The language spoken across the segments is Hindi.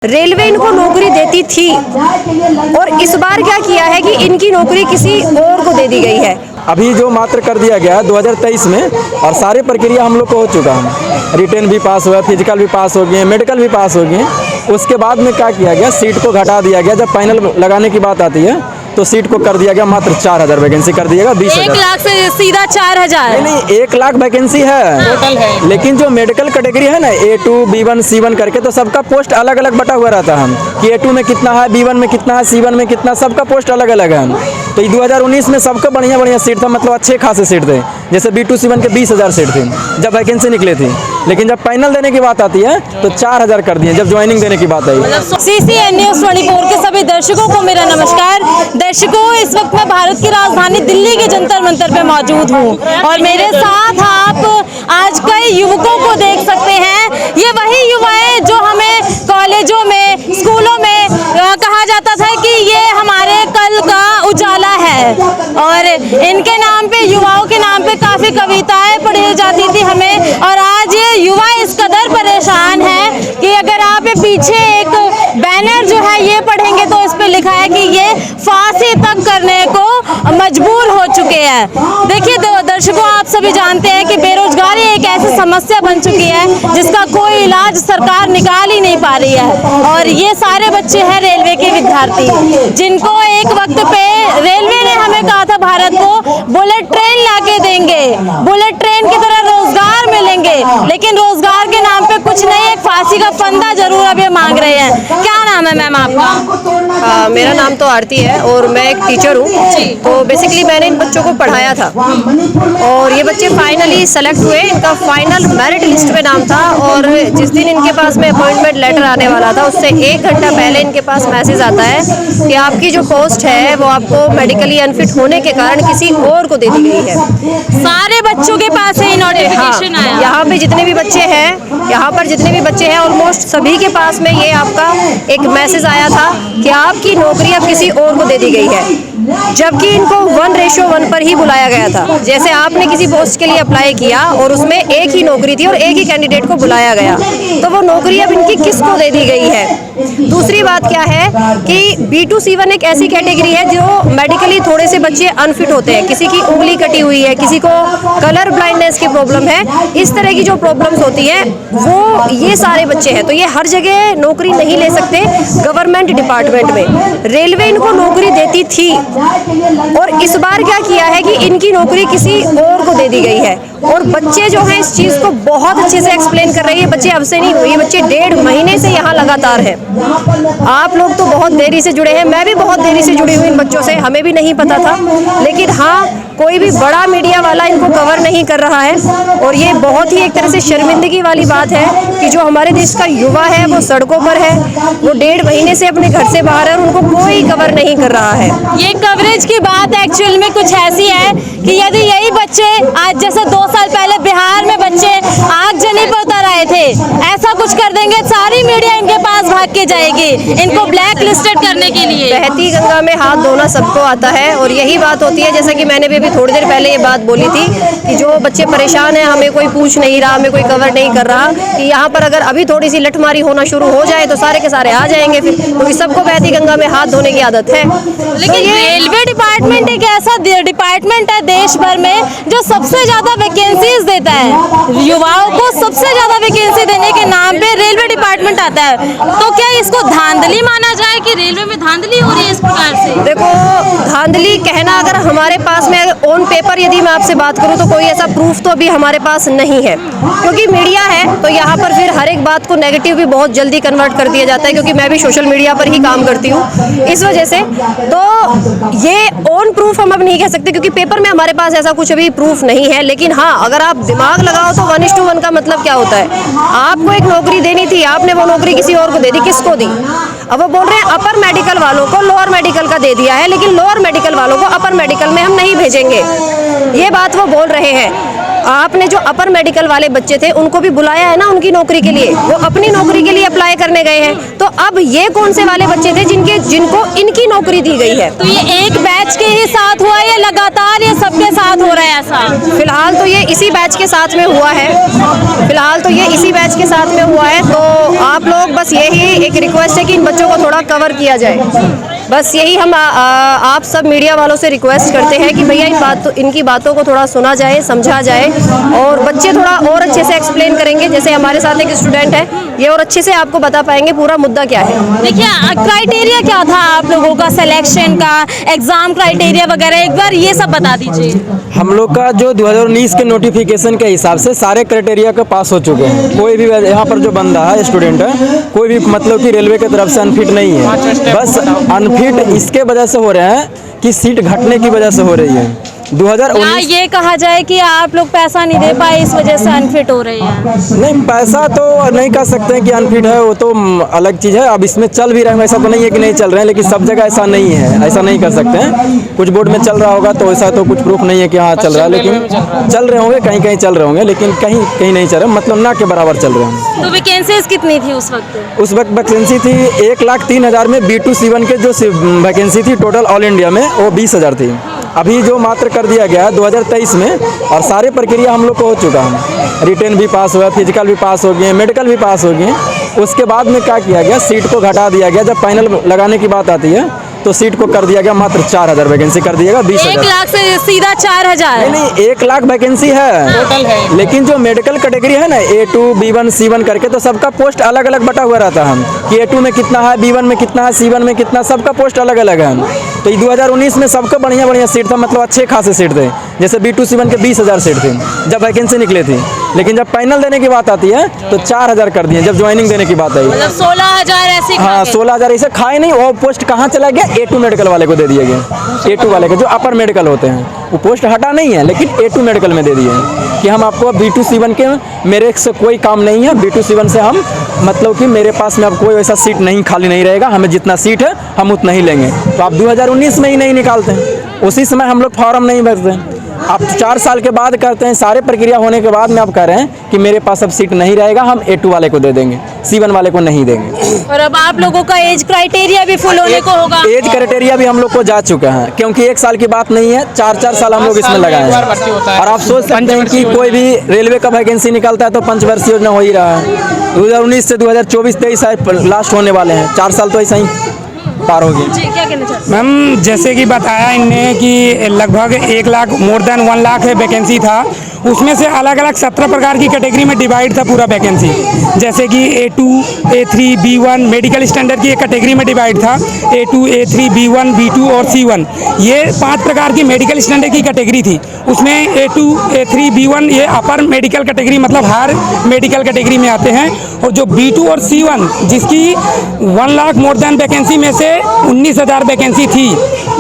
रेलवे इनको नौकरी देती थी और इस बार क्या किया है कि इनकी नौकरी किसी और को दे दी गई है। अभी जो मात्र कर दिया गया 2023 में और सारी प्रक्रिया हम लोग को हो चुका है। रिटेन भी पास हुआ, फिजिकल भी पास हो गए, मेडिकल भी पास हो गए। उसके बाद में क्या किया गया, सीट को घटा दिया गया। जब फाइनल लगाने की बात आती है तो सीट को कर दिया गया मात्र 4000 वैकेंसी कर दिएगा। 20,000 1 लाख से सीधा 4000 नहीं 1 लाख वैकेंसी है टोटल है, लेकिन जो मेडिकल कैटेगरी है ना A2 B1 C1 करके, तो सबका पोस्ट अलग अलग बटा हुआ रहता है कि A2 में कितना है, B1 में कितना है, C1 में कितना, सबका पोस्ट अलग अलग है। तो 2019 में सबका बढ़िया सीट था, मतलब अच्छे खासे सीट थे। जैसे B2 C1 के 20,000 सीट थी जब वैकेंसी निकली थी, लेकिन जब फाइनल देने की बात आती है तो 4000 कर दिए जब ज्वाइनिंग देने की बात आई। CCN न्यूज़ 24 के सभी दर्शकों को मेरा नमस्कार। दर्शकों, इस वक्त मैं भारत की राजधानी दिल्ली के जंतर मंतर पे मौजूद हूँ और मेरे साथ आप आज कई युवकों को देख सकते हैं। ये वही युवा है जो हमें कॉलेजों में, स्कूलों में कहा जाता था कि ये हमारे कल का उजाला है, और इनके नाम पे, युवाओं के नाम पे काफ़ी कविताएं पढ़ी जाती थी हमें। और आज ये युवा इस कदर परेशान है कि अगर आप पीछे एक बैनर जो है ये पढ़ेंगे तो इस पे लिखा है कि ये फांसी तक करने को मजबूर हो चुके हैं। देखिए दर्शकों, आप सभी जानते हैं कि बेरोजगारी एक ऐसी समस्या बन चुकी है जिसका कोई इलाज सरकार निकाल ही नहीं पा रही है। और ये सारे बच्चे हैं रेलवे के विद्यार्थी, जिनको एक वक्त पे रेलवे ने हमें कहा था भारत को बुलेट ट्रेन लाके देंगे, बुलेट ट्रेन की तरह रोजगार मिलेंगे, लेकिन रोजगार के नाम पे कुछ नहीं, एक फांसी का फंदा जरूर अब ये मांग रहे हैं। क्या नाम है मैम आपका? मेरा नाम तो आरती है और मैं एक टीचर हूँ। तो बेसिकली मैंने इन बच्चों को पढ़ाया था और ये बच्चे फाइनली सेलेक्ट हुए। इनका फाइनल मेरिट लिस्ट में नाम था और जिस दिन इनके पास में अपॉइंटमेंट लेटर आने वाला था उससे 1 घंटा पहले इनके पास मैसेज आता है कि आपकी जो पोस्ट है वो आपको मेडिकली अनफिट होने के कारण किसी और को दे दी गई है। सारे बच्चों के पास है नोटिफिकेशन आया। यहाँ पे जितने भी बच्चे हैं, यहाँ पर जितने भी बच्चे हैं ऑलमोस्ट सभी के पास में ये आपका एक मैसेज आया था कि आपकी नौकरी अब किसी और को दे दी गई है, जबकि इनको 1:1 पर ही बुलाया गया था। जैसे आपने किसी पोस्ट के लिए अप्लाई किया और उसमें एक ही नौकरी थी और एक ही कैंडिडेट को बुलाया गया, तो वो नौकरी अब इनकी किसको दे दी गई है। दूसरी बात क्या है कि B2 C1 एक ऐसी कैटेगरी है जो मेडिकली थोड़े से बच्चे अनफिट होते हैं। किसी की उंगली कटी हुई है, किसी को कलर ब्लाइंडनेस की प्रॉब्लम है, इस तरह की जो प्रॉब्लम्स होती हैं वो ये सारे बच्चे हैं। तो ये हर जगह नौकरी नहीं ले सकते गवर्नमेंट डिपार्टमेंट में। रेलवे इनको नौकरी देती थी और इस बार क्या किया है कि इनकी नौकरी किसी और को दे दी गई है। और बच्चे जो हैं इस चीज़ को बहुत अच्छे से एक्सप्लेन कर रहे हैं। बच्चे अब से नहीं हुए, ये बच्चे 1.5 महीने से यहाँ लगातार हैं। आप लोग तो बहुत देरी से जुड़े हैं, मैं भी बहुत देरी से जुड़ी हुई इन बच्चों से, हमें भी नहीं पता था। लेकिन हाँ, कोई भी बड़ा मीडिया वाला इनको कवर नहीं कर रहा है और ये बहुत ही एक तरह से शर्मिंदगी वाली बात है कि जो हमारे देश का युवा है वो सड़कों पर है, वो 1.5 महीने से अपने घर से बाहर है और उनको कोई कवर नहीं कर रहा है। ये कवरेज की बात एक्चुअल में कुछ ऐसी है कि यदि यही बच्चे आज जैसे 2 साल पहले बिहार में बच्चे आगजनी पर उतर आए थे, ऐसा कुछ कर देंगे, सारी मीडिया इनके पास भाग के जाएगी इनको ब्लैक लिस्टेड करने के लिए। बहती गंगा में हाथ धोना सबको आता है और यही बात होती है। जैसा कि मैंने भी अभी थोड़ी देर पहले ये बात बोली थी कि जो बच्चे परेशान हैं, हमें कोई पूछ नहीं रहा, हमें कोई कवर नहीं कर रहा, कि यहाँ पर अगर अभी थोड़ी सी लठमारी होना शुरू हो जाए तो सारे के सारे आ जाएंगे फिर, क्योंकि सबको बहती गंगा में हाथ धोने की आदत है। लेकिन तो रेलवे डिपार्टमेंट एक ऐसा डिपार्टमेंट है देश भर में जो सबसे ज्यादा वैकेंसीज देता है। युवाओं को सबसे ज्यादा वैकेंसी देने के नाम पे रेलवे डिपार्टमेंट आता है, तो क्या इसको धांधली माना जाए कि रेलवे में धांधली हो रही है इस प्रकार से? देखो, धांधली कहना, अगर हमारे पास में ऑन पेपर यदि मैं आपसे बात करूं तो कोई ऐसा प्रूफ तो अभी हमारे पास नहीं है, क्योंकि मीडिया है तो यहाँ पर फिर हर एक बात को नेगेटिव भी बहुत जल्दी कन्वर्ट कर दिया जाता है, क्योंकि मैं भी सोशल मीडिया पर ही काम करती हूँ इस वजह से। तो ये ऑन प्रूफ हम अब नहीं कह सकते क्योंकि पेपर में हमारे पास ऐसा कुछ अभी प्रूफ नहीं है। लेकिन हाँ, अगर आप दिमाग लगाओ तो 1:1 का मतलब क्या होता है। आपको एक नौकरी देनी थी, आपने वो नौकरी किसी और को दे दी, किसको दी? अब वो बोल रहे हैं अपर मेडिकल वालों को लोअर मेडिकल का दे दिया है, लेकिन लोअर मेडिकल वालों को अपर मेडिकल में हम नहीं भेजेंगे, ये बात वो बोल रहे हैं। आपने जो अपर मेडिकल वाले बच्चे थे उनको भी बुलाया है ना उनकी नौकरी के लिए, वो अपनी नौकरी के लिए अप्लाई करने गए हैं। तो अब ये कौन से वाले बच्चे थे जिनको इनकी नौकरी दी गई है? तो ये एक बैच के ही साथ हुआ है या लगातार ये सबके साथ हो रहा है ऐसा? फिलहाल तो ये इसी बैच के साथ में हुआ है, फिलहाल तो ये इसी बैच के साथ में हुआ है। तो आप लोग बस यही एक रिक्वेस्ट है कि इन बच्चों को थोड़ा कवर किया जाए, बस यही हम आप सब मीडिया वालों से रिक्वेस्ट करते हैं कि भैया इनकी बातों को थोड़ा सुना जाए, समझा जाए, और बच्चे थोड़ा और अच्छे से एक्सप्लेन करेंगे। जैसे हमारे साथ एक स्टूडेंट है, ये और अच्छे से आपको बता पाएंगे पूरा मुद्दा क्या है। देखिए, क्राइटेरिया क्या था आप लोगों का सिलेक्शन का, एग्जाम क्राइटेरिया वगैरह, एक बार ये सब बता दीजिए। हम लोग का जो 2019 के नोटिफिकेशन के हिसाब से सारे क्राइटेरिया का पास हो चुके हैं। कोई भी यहाँ पर जो बंदा है, स्टूडेंट है, कोई भी मतलब कि रेलवे की तरफ से अनफिट नहीं है। बस अनफिट इसके वजह से हो रहे हैं कि सीट घटने की वजह से हो रही है। 2019 ये कहा जाए कि आप लोग पैसा नहीं दे पाए इस वजह से अनफिट हो रही है? नहीं, पैसा तो नहीं कह सकते हैं कि अनफिट है, वो तो अलग चीज़ है। अब इसमें चल भी रहे हैं, ऐसा तो नहीं है कि नहीं चल रहे हैं, लेकिन सब जगह ऐसा नहीं है, ऐसा नहीं कर सकते हैं। कुछ बोर्ड में चल रहा होगा तो ऐसा तो कुछ प्रूफ नहीं है कि हाँ चल रहा है, लेकिन चल रहे होंगे, कहीं कहीं चल रहे होंगे, लेकिन कहीं कहीं नहीं चल रहे, मतलब ना के बराबर चल रहे होंगे। तो वैकेंसीज कितनी थी उस वक्त? उस वक्त वैकेंसी थी 1,03,000 में B2C1 के जो वैकेंसी थी टोटल ऑल इंडिया में, वो 20,000 थी। अभी जो मात्र कर दिया गया है 2023 में, और सारे प्रक्रिया हम लोग को हो चुका है। रिटेन भी पास हुआ, फिजिकल भी पास हो गए, मेडिकल भी पास हो गए। उसके बाद में क्या किया गया, सीट को घटा दिया गया। जब फाइनल लगाने की बात आती है तो सीट को कर दिया गया मात्र 4,000 वैकेंसी कर दिया गया। 20,000 1 लाख से सीधा 4,000? नहीं, 1 लाख वैकेंसी है टोटल है, लेकिन जो मेडिकल कैटेगरी है ना A2 B1 C1 करके, तो सबका पोस्ट अलग अलग बटा हुआ रहता है कि A2 में कितना है, B1 में कितना है, C1 में कितना, सबका पोस्ट अलग अलग है। तो 2019 में सबका बढ़िया बढ़िया सीट था, मतलब अच्छे खासे सीट थे। जैसे B2 C1 के 20,000 सीट थे जब वैकेंसी निकली थी, लेकिन जब फाइनल देने की बात आती है तो 4,000 कर दिए जब ज्वाइनिंग देने की बात आई। मतलब 16,000 ऐसे? हाँ, 16,000 ऐसे खाए नहीं। वो पोस्ट कहाँ चला गया, A2 मेडिकल वाले को दे दिया गया। A2 वाले को जो अपर मेडिकल होते हैं, वो पोस्ट हटा नहीं है, लेकिन A2 मेडिकल में दे दिए हैं कि हम आपको B2 C1 के मेरे से कोई काम नहीं है। B2 C1 से हम मतलब कि मेरे पास में अब कोई वैसा सीट नहीं खाली नहीं रहेगा, हमें जितना सीट है हम उतना ही लेंगे। तो आप 2019 में ही नहीं निकालते हैं, उसी समय हम लोग फॉर्म नहीं भरते हैं। आप 4 साल के बाद करते हैं, सारे प्रक्रिया होने के बाद में आप कह रहे हैं कि मेरे पास अब सीट नहीं रहेगा, हम A2 वाले को दे देंगे, C1 वाले को नहीं देंगे। और अब आप लोगों का एज क्राइटेरिया भी फुल होने को होगा? एज क्राइटेरिया भी हम लोग को जा चुका है, क्योंकि 1 साल की बात नहीं है, 4 साल हम लोग इसमें लगाए हैं। और आप सोच सकते हैं कि कोई भी रेलवे का वैकेंसी निकलता है तो पंचवर्षीय योजना हो ही रहा है। 2019 से 2024-23 लास्ट होने वाले हैं, 4 साल तो ऐसा ही पार हो गए। क्या कहना चाहते मैम, जैसे कि बताया इनने कि लगभग 1 लाख मोर देन 1 लाख है वैकेंसी था, उसमें से अलग अलग 17 प्रकार की कैटेगरी में डिवाइड था पूरा वैकेंसी। जैसे कि A2, A3, B1 medical standard की एक कैटेगरी में डिवाइड था। A2, A3, B1, B2 और C1, ये 5 प्रकार की मेडिकल स्टैंडर्ड की कैटेगरी थी। उसमें A2, A3, B1 ये अपर मेडिकल कैटेगरी मतलब हायर मेडिकल कैटेगरी में आते हैं। और जो B2 और C1 जिसकी 1 लाख मोर देन वैकेंसी में से 19,000 वैकेंसी थी,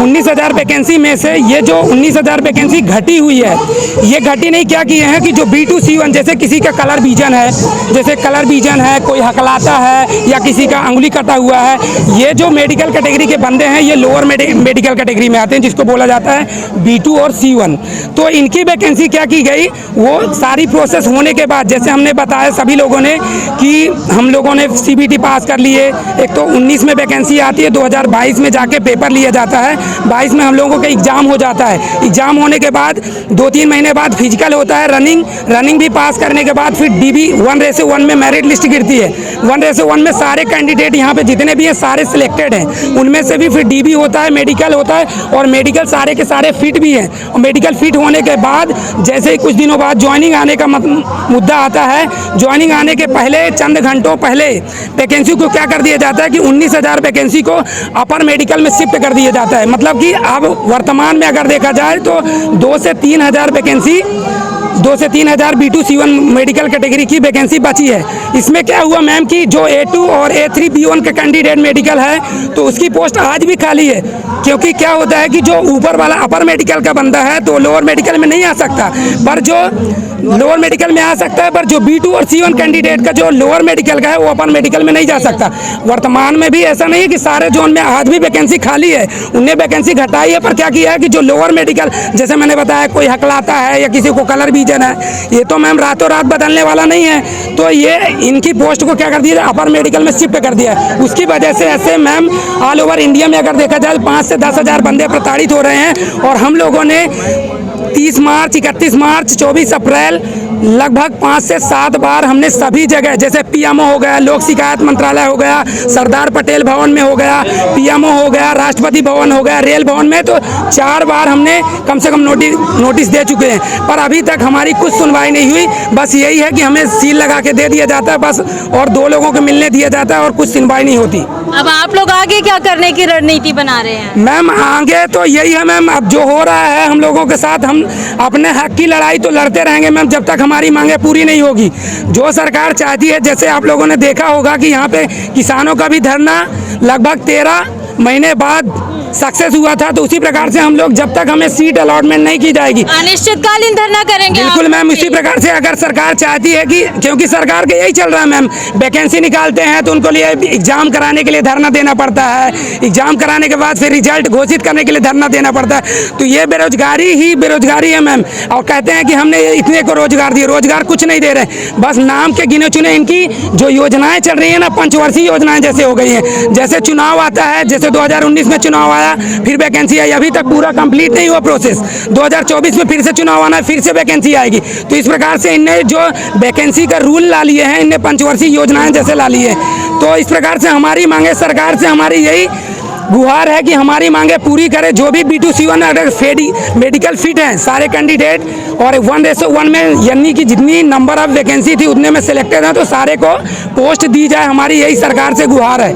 19,000 वैकेंसी में से ये जो 19,000 वैकेंसी घटी हुई है, ये घटी नहीं क्या किए हैं कि जो B2 C1 जैसे किसी का कलर विजन है, जैसे कलर विजन है, कोई हकलाता है या किसी का अंगुली कटा हुआ है, ये जो मेडिकल कैटेगरी के बंदे हैं ये लोअर मेडिकल कैटेगरी में आते हैं, जिसको बोला जाता है B2 और C1। तो इनकी वैकेंसी क्या की गई, वो सारी प्रोसेस होने के बाद, जैसे हमने बताया सभी लोगों ने कि हम लोगों ने CBT पास कर लिए। एक तो 19 में वैकेंसी आती है, 2022 में जाके पेपर लिया जाता है, 22 में हम लोगों का एग्जाम हो जाता है। एग्जाम होने के बाद 2-3 महीने बाद फिजिकल होता है, रनिंग भी पास करने के बाद फिर DB 1:1 में मेरिट लिस्ट गिरती है। 1:1 में सारे कैंडिडेट यहाँ पे जितने भी हैं सारे सिलेक्टेड हैं, उनमें से भी फिर DB होता है, मेडिकल होता है, और मेडिकल सारे के सारे फिट भी हैं। और मेडिकल फिट होने के बाद जैसे ही कुछ दिनों बाद ज्वाइनिंग आने का मुद्दा आता है, ज्वाइनिंग आने के पहले चंद घंटों पहले वैकेंसी को क्या कर दिया जाता है कि 19,000 वैकेंसी को अपर मेडिकल में शिफ्ट कर दिया जाता है। मतलब कि अब वर्तमान में अगर देखा जाए तो 2 से 3,000 वैकेंसी, 2 से 3,000 B2 C1 मेडिकल कैटेगरी की वैकेंसी बची है। इसमें क्या हुआ मैम कि जो A2 और A3 B1 का कैंडिडेट मेडिकल है तो उसकी पोस्ट आज भी खाली है, क्योंकि क्या होता है कि जो ऊपर वाला अपर मेडिकल का बंदा है तो लोअर मेडिकल में नहीं आ सकता, पर जो लोअर मेडिकल में आ सकता है, पर जो B2 और C1 कैंडिडेट का जो लोअर मेडिकल का है वो अपर मेडिकल में नहीं जा सकता। वर्तमान में भी ऐसा नहीं है कि सारे जोन में आज भी वैकेंसी खाली है, उन्हें वैकेंसी घटाई है, पर क्या किया है कि जो लोअर मेडिकल, जैसे मैंने बताया, कोई हकलाता है या किसी को कलर भी रीजन है। ये तो मैम रातों रात बदलने वाला नहीं है। तो ये इनकी पोस्ट को क्या कर दिया, अपर मेडिकल में शिफ्ट कर दिया है। उसकी वजह से ऐसे मैम ऑल ओवर इंडिया में अगर देखा जाए 5 से 10 हज़ार बंदे प्रताड़ित हो रहे हैं। और हम लोगों ने 30 मार्च, 31 मार्च, 24 अप्रैल लगभग 5 से 7 बार हमने सभी जगह, जैसे पीएमओ हो गया, लोक शिकायत मंत्रालय हो गया, सरदार पटेल भवन में हो गया, पीएमओ हो गया, राष्ट्रपति भवन हो गया, रेल भवन में, तो 4 बार हमने कम से कम नोटिस दे चुके हैं। पर अभी तक हमारी कुछ सुनवाई नहीं हुई। बस यही है कि हमें सील लगा के दे दिया जाता है बस, और 2 लोगों को मिलने दिया जाता है और कुछ सुनवाई नहीं होती। अब आप लोग आगे क्या करने की रणनीति बना रहे हैं? मैम आगे तो यही है मैम, अब जो हो रहा है हम लोगों के साथ, हम अपने हक की लड़ाई तो लड़ते रहेंगे मैम जब तक हमारी मांगे पूरी नहीं होगी। जो सरकार चाहती है, जैसे आप लोगों ने देखा होगा कि यहाँ पे किसानों का भी धरना लगभग 13 महीने बाद सक्सेस हुआ था, तो उसी प्रकार से हम लोग जब तक हमें सीट अलॉटमेंट नहीं की जाएगी अनिश्चितकालीन धरना करेंगे। बिल्कुल मैम, इसी प्रकार से अगर सरकार चाहती है कि, क्योंकि सरकार का यही चल रहा है मैम, वैकेंसी निकालते हैं तो उनको लिए एग्जाम कराने के लिए धरना देना पड़ता है, एग्जाम कराने के बाद फिर रिजल्ट घोषित करने के लिए धरना देना पड़ता है। तो ये बेरोजगारी ही बेरोजगारी है मैम। और कहते हैं कि हमने इतने को रोजगार दिए, रोजगार कुछ नहीं दे रहे, बस नाम के गिने चुने इनकी जो योजनाएं चल रही है ना, पंचवर्षीय योजनाएं जैसे हो गई हैं। जैसे चुनाव आता है, जैसे 2019 में चुनाव आया, फिर वैकेंसी आई, अभी तक पूरा कंप्लीट नहीं हुआ प्रोसेस। 2024 में फिर से चुनाव आना है, फिर से वैकेंसी आएगी। तो इस प्रकार से इनने जो वैकेंसी का रूल ला लिए हैं, इनने पंचवर्षीय योजनाएं जैसे ला ली है। तो इस प्रकार से हमारी मांगे सरकार से, हमारी यही गुहार है कि हमारी मांगे पूरी करे। जो भी B2C1 अगर मेडिकल फिट हैं सारे कैंडिडेट, और 1:1 में यानी कि जितनी नंबर ऑफ वैकेंसी थी उतने में सिलेक्टेड हैं, तो सारे को पोस्ट दी जाए। हमारी यही सरकार से गुहार है।